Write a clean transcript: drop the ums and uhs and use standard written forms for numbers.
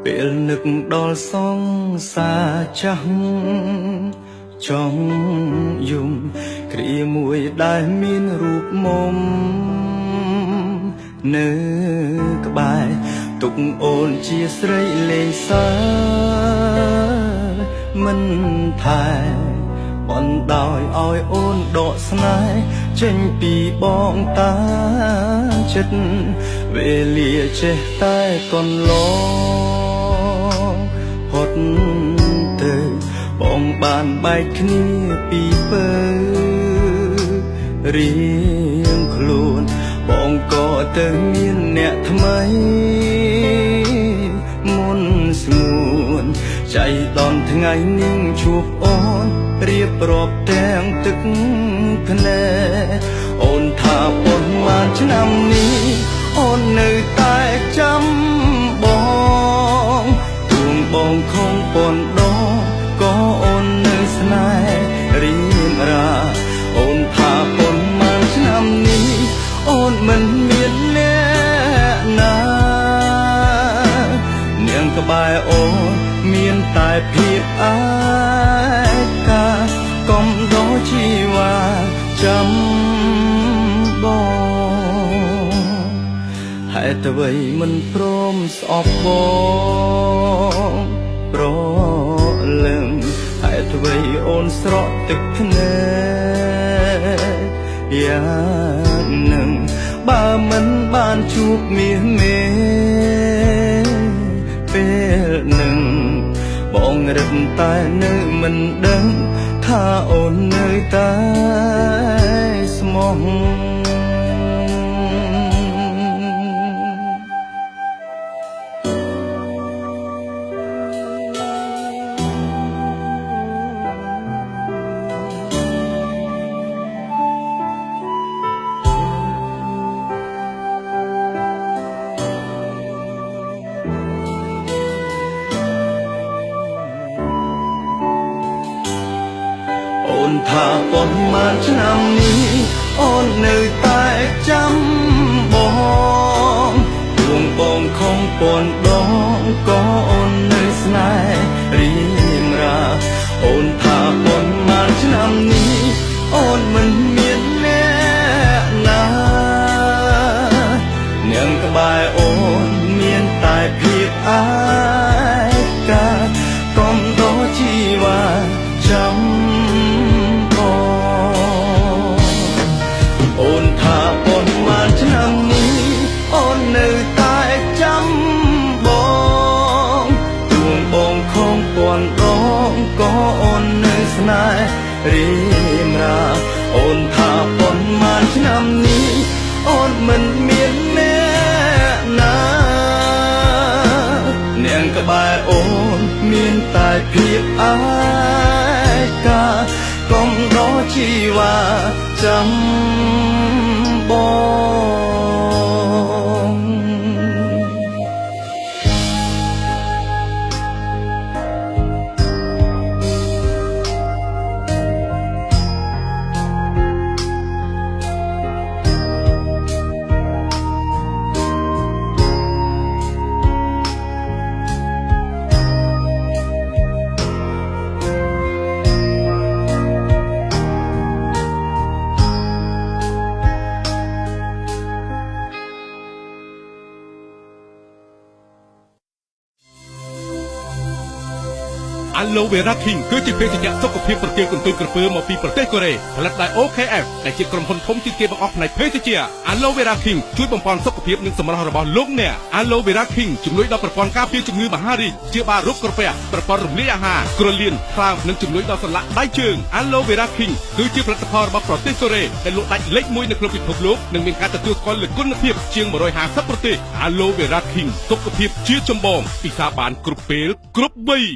ពេលនឹកដល់សង្សារចាស់ចង់យំគ្រាមួយដែលមានរូបមុំនៅក្បែរទុកអូនជាស្រីលេងសើមិនថែបណ្ដោយឲ្យអូនដកស្នេហ៍ចេញពីបងតាចិត្តវេលាចេះតែកន្លងហត់ទៅបងបានបែកគ្នាពីពើរៀងខ្លួនបងក៏ទៅមានអ្នកថ្មីមុនស្ងួនចៃដនថ្ងៃនឹងជួបអូនរៀបរាប់ទាំងទឹកភ្នែកអូនថាប៉ុន្មានឆ្នាំនេះអូននៅតែចាំបងទួងបងខំប៉ុនដងក៏អូននៅស្នេហ៍រៀងរាអូនថាប៉ុន្មានឆ្នាំនេះអូនមិនមានអ្នកណានាងក្បែរអូនមានតែភាពអាកាកុំដោជីវ៉ាចាំបងហេតុអ្វីមិនព្រមស្អប់បងប្រលឹងហេតុអ្វីអូនស្រក់ទឹកភ្នែកយ៉ាងនឹងបើមិនបានជួបមាសមេពេលនឹងបងរឹតតែនៅមិនដឹងថាអូននៅតែស្មោះអូនថាប៉ុន្មានឆ្នាំនេះអូននៅតែចាំបងទួងបងខំប៉ុនដងក៏អូននៅស្នេហ៍រៀងរាអូនថាប៉ុន្មានឆ្នាំនេះអូនមិនមានអ្នកណានាងក្បែរអូនមានតែភាពអាកាកុំដោជីវ៉ាចាំអូនថាប៉ុន្មានឆ្នាំនេះអូននៅតែចាំបងទួងបងខំប៉ុនដងក៏អូននៅស្នេហ៍រៀមរាអូនថាប៉ុន្មានឆ្នាំនេះអូនមិនមានអ្នកណានាងក្បែរអូនមានតែភាពអាកាកុំដោជីវ៉ាចាំបងAloe Vera King គឺជាភេសជ្ជៈសុខភាពប្រទាលកន្ទុយក្រពើមកពីប្រទេសកូរ៉េផលិតដោយ OKF ដែលជាក្រុមហ៊ុនធំជាងគេបង្អស់ផ្នែកភេសជ្ជៈ Aloe Vera King ជួយបំពេញសុខភាពនិងសម្រស់របស់លោកអ្នក Aloe Vera King ជំនួយដល់ប្រព័ន្ធការពារជំងឺមហារីកព្យាបាលរោគក្រពះប្រព័ន្ធរំលាយអាហារក្រលៀនថ្លើមនិងជំនួយដល់សន្លាក់ដៃជើង Aloe Vera King គឺជាផលិតផលរបស់ប្រទេសកូរ៉េដែលលក់ដាច់លេខ1នៅក្នុងពិភពលោកនិងមានការទទួលស្គាល់លើគុណភាពជាង150ប្រទេស Aloe Vera King សុខភាពជាចម្បងពិសាបានគ្រប់ពេលគ្រប់វ័យ